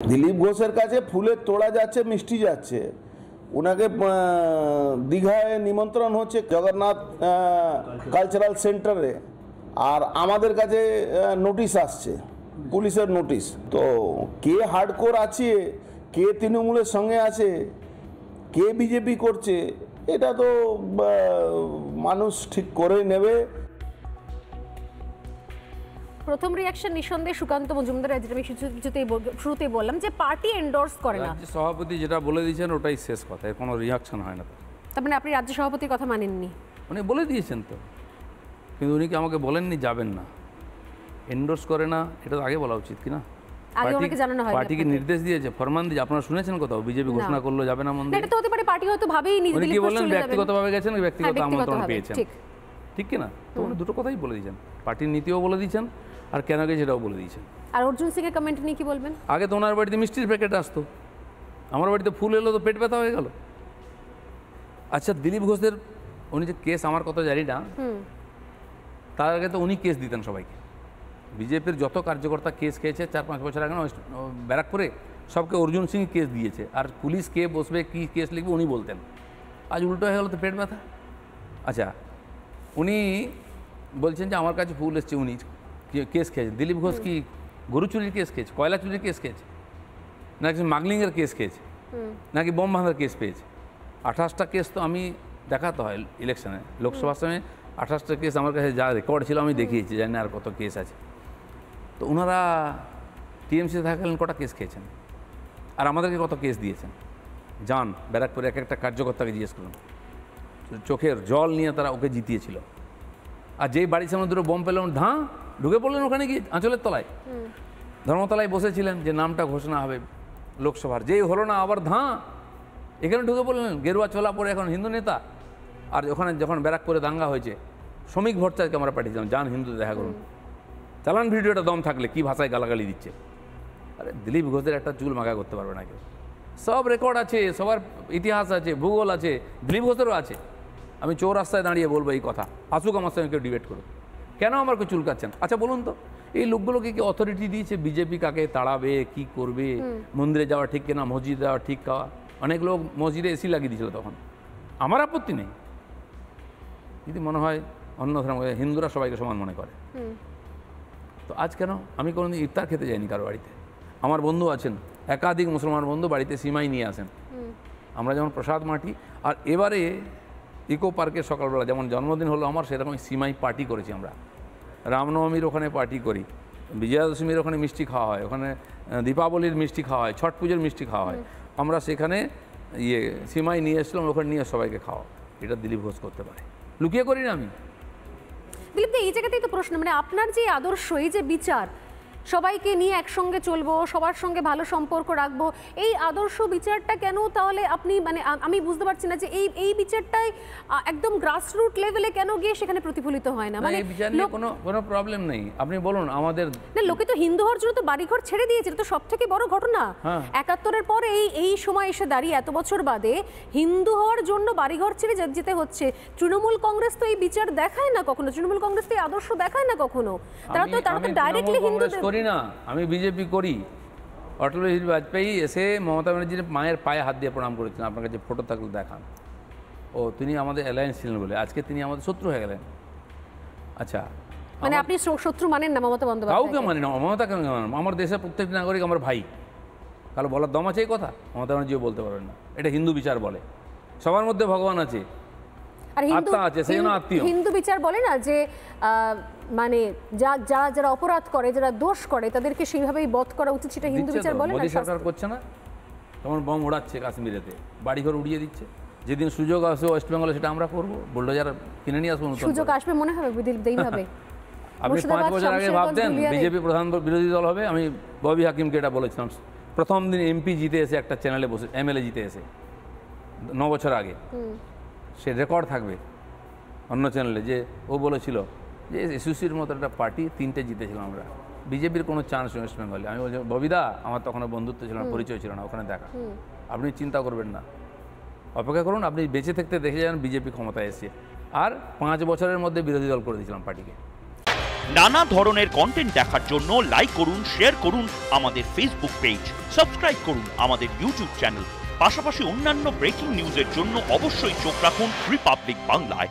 দিলীপ ঘোষের কাছে ফুলের তোড়া যাচ্ছে, মিষ্টি যাচ্ছে, ওনাকে দীঘায় নিমন্ত্রণ হচ্ছে জগন্নাথ কালচারাল সেন্টারে, আর আমাদের কাছে নোটিশ আসছে, পুলিশের নোটিশ। তো কে হার্ডকোর আছে, কে তৃণমূলের সঙ্গে আছে, কে বিজেপি করছে, এটা তো মানুষ ঠিক করে নেবে। প্রথম রিঅ্যাকশন নিঃসন্দেহে সুকান্ত মজুমদার, যেটা আমি শুরুতেই বললাম যে পার্টি এন্ডোর্স করে না। রাজ্য সভাপতি যেটা বলে দিয়েছেন ওটাই শেষ কথা, এর কোনো রিঅ্যাকশন হয় না। তার মানে আপনি রাজ্য সভাপতির কথা মানেননি? উনি বলে দিয়েছেন তো, কিন্তু উনি কি আমাকে বলেননি যাবেন না, এন্ডোর্স করে না, এটা তো আগে বলা উচিত কি না? আগে ওনাকে জানানো হয়, পার্টিকে নির্দেশ দিয়েছে, ফরমান দিয়েছে, আপনারা শুনেছেন কোথাও বিজেপি ঘোষণা করলো যাবে না মন্দিরে? এটা তো হতে পারে পার্টি হয়তো ভাবেই নিজে উনি কি বললেন চলে যাবেন। ব্যক্তিগতভাবে গেছেন, ব্যক্তিগত আমন্ত্রণ পেয়েছেন, ঠিক ঠিক কি না? তো উনি দুটো কথাই বলে দিয়েছেন, পার্টির নীতিও বলে দিয়েছেন আর কেন গেছে সেটাও বলে দিয়েছেন। আর অর্জুন সিং এর কমেন্ট নিয়ে কি বলবেন? আগে তো ওনার বাড়িতে মিষ্টির প্যাকেট আসতো, আমার বাড়িতে ফুল এলো তো পেট ব্যথা হয়ে গেল। আচ্ছা, দিলীপ ঘোষের উনি যে কেস আমার কথা জানি না, তার আগে তো উনি কেস দিতেন সবাইকে। বিজেপির যত কার্যকর্তা কেস খেয়েছে 4-5 বছর আগে ব্যারাকপুরে, সবকে অর্জুন সিং কেস দিয়েছে, আর পুলিশ কে বসবে কী কেস লিখবে উনি বলতেন। আজ উল্টো হয়ে গেল তো পেট ব্যথা। আচ্ছা, উনি বলছেন যে আমার কাছে ফুল এসছে, উনি কেস খেয়েছে। দিলীপ ঘোষ কি গরু চুরির কেস খেয়েছে, কয়লা চুরির কেস খেয়েছে, নাকি মাগলিংয়ের কেস খেয়েছে, নাকি বোম ভাঙার কেস পেয়েছে? 28টা কেস তো আমি দেখাতে হয় ইলেকশনে, লোকসভার সময় 28টা কেস আমার কাছে যা রেকর্ড ছিল আমি দেখিয়েছি, জানি না আর কত কেস আছে। তো ওনারা টিএমসিতে থাকলেন কটা কেস খেয়েছেন, আর আমাদেরকে কত কেস দিয়েছেন? যান ব্যারাকপুরে এক একটা কার্যকর্তাকে জিজ্ঞেস করুন, চোখের জল নিয়ে তারা ওকে জিতিয়েছিল। আর যেই বাড়ির সামনে দুটো বোম পেলেন, ঢুকে পড়লেন ওখানে গিয়ে আঁচলের তলায়, ধর্মতলায় বসেছিলেন যে নামটা ঘোষণা হবে লোকসভার, যেই হলো না আবার এখানে ঢুকে পড়লেন গেরুয়া চোলা পরে, এখন হিন্দু নেতা। আর ওখানে যখন ব্যারাকপুরে দাঙ্গা হয়েছে, শ্রমিক ভট্টাচার্যকে আমরা পাঠিয়েছিলাম, যান হিন্দুতে দেখা করুন, চালান ভিডিওটা দম থাকলে কী ভাষায় গালাগালি দিচ্ছে। আরে দিলীপ ঘোষের একটা চুল মাখা করতে পারবে না কেউ, সব রেকর্ড আছে, সবার ইতিহাস আছে, ভূগোল আছে, দিলীপ ঘোষেরও আছে। আমি চৌরাস্তায় দাঁড়িয়ে বলবো এই কথা, আসুক আমার সঙ্গে কেউ ডিবেট করুক, কেন আমার কেউ চুলকাচ্ছেন? আচ্ছা বলুন তো, এই লোকগুলোকে কি অথরিটি দিয়েছে বিজেপি কাকে তাড়াবে, কি করবে, মন্দিরে যাওয়া ঠিক কিনা, মসজিদে যাওয়া ঠিক খাওয়া? অনেক লোক মসজিদে এসি লাগিয়ে দিয়েছিল, তখন আমার আপত্তি নেই, যদি মনে হয় অন্য ধর্ম হিন্দুরা সবাইকে সমান মনে করে। তো আজ কেন? আমি কোনোদিন ইফতার খেতে যাইনি কারো বাড়িতে, আমার বন্ধু আছেন একাধিক মুসলমান বন্ধু, বাড়িতে সিমাই নিয়ে আসেন, আমরা যেমন প্রসাদ মাটি। আর এবারে ইকো পার্কের সকালবেলা যেমন জন্মদিন হলো আমার, সেরকম সিমাই পার্টি করেছি আমরা। রামনবমীর ওখানে পার্টি করি, বিজয়া দশমীর ওখানে মিষ্টি খাওয়া হয়, ওখানে দীপাবলির মিষ্টি খাওয়া হয়, ছট পুজোর মিষ্টি খাওয়া হয়। আমরা সেখানে সিমাই নিয়ে এসেছিলাম, ওখানে নিয়ে সবাইকে খাওয়া। এটা দিলীপ ঘোষ করতে পারে, লুকিয়ে করি না আমি। দিলীপ, এই জায়গাতেই তো প্রশ্ন, মানে আপনার যে আদর্শ, এই যে বিচার, সবাইকে নিয়ে একসঙ্গে চলবো, সবার সঙ্গে ভালো সম্পর্ক রাখবো, এই আদর্শ বিচারটা কেন তাহলে আপনি, মানে আমি বুঝতে পারছি না যে এই বিচারটাই একদম গ্রাসরুট লেভেলে কেন গিয়ে সেখানে প্রতিফলিত হয় না? মানে এই বিচার নিয়ে কোনো প্রবলেম নেই, আপনি বলুন। আমাদের না, লোকে তো হিন্দু হওয়ার জন্য তো বাড়িঘর ছেড়ে দিয়েছে, এটা তো সব থেকে বড় ঘটনা। 71-এর পরে এই সময় এসে দাঁড়িয়ে এত বছর বাদে হিন্দু হওয়ার জন্য বাড়িঘর ছেড়ে যেতে হচ্ছে। তৃণমূল কংগ্রেস তো এই বিচার দেখায় না কখনো, তৃণমূল কংগ্রেস তো এই আদর্শ দেখায় না কখনো। তারা তো ডাইরেক্টলি হিন্দু করি না, আমি বিজেপি করি। অটল বিহারী বাজপেয়ী এসে মমতা ব্যানার্জির মায়ের পায়ে হাত দিয়ে প্রণাম করেছিলেন, আপনার কাছে ফটো থাকলে দেখান। ও তিনি আমাদের অ্যালায়েন্স ছিলেন বলে আজকে তিনি আমাদের শত্রু হয়ে গেলেন। আচ্ছা, মানে আপনি শত্রু মানেন না মমতা বন্দ্যোপাধ্যায়? কাউকে মানি না, মমতা কেন মানেন? আমার দেশের প্রত্যেকটি নাগরিক আমার ভাই, কারো বলার দম আছে এই কথা? মমতা ব্যানার্জিও বলতে পারবেন না, এটা হিন্দু বিচার বলে। সবার মধ্যে ভগবান আছে, আর আত্মা আছে, সেই জন্য আত্মীয়। হিন্দু বিচার বলে না যে মানে যারা অপরাধ করে, যারা দোষ করে, তাদেরকে সেইভাবেই বধ করা উচিত, সেটা হিন্দু বিচার বলে না? মোদী সরকার করছে না, তখন বম উড়াচ্ছে কাশ্মীরেতে, বাড়িঘর উড়িয়ে দিচ্ছে। যেদিন সুযোগ আসবে ওয়েস্ট বেঙ্গলে সেটা আমরা করবো, বুলডোজার কিনে নিয়ে আসবো। সুযোগ আসবে মনে হবে এইভাবে? আপনি 5 বছর আগে ভাবতেন বিজেপি প্রধান বিরোধী দল হবে? আমি ববি হাকিমকে এটা বলেছিলাম প্রথম দিন এমপি জিতে এসে, একটা চ্যানেলে বসে এমএলএ জিতে এসে 9 বছর আগে, সে রেকর্ড থাকবে অন্য চ্যানেলে, যে ও বলেছিল যে এসইউসির মতো একটা পার্টি 3টে জিতেছিলাম আমরা, বিজেপির কোনো চান্স ওয়েস্ট বেঙ্গলে। আমি বলছি ববিদা, আমার তখন বন্ধুত্ব ছিল না, পরিচয় ছিল না, ওখানে দেখা, আপনি চিন্তা করবেন না, অপেক্ষা করুন, আপনি বেঁচে থাকতে দেখে যান বিজেপি ক্ষমতায় এসে। আর 5 বছরের মধ্যে বিরোধী দল করে দিয়েছিলাম পার্টিকে। নানা ধরনের কন্টেন্ট দেখার জন্য লাইক করুন, শেয়ার করুন আমাদের ফেসবুক পেজ, সাবস্ক্রাইব করুন আমাদের ইউটিউব চ্যানেল। পাশাপাশি অন্যান্য ব্রেকিং নিউজের জন্য অবশ্যই চোখ রাখুন রিপাবলিক বাংলায়।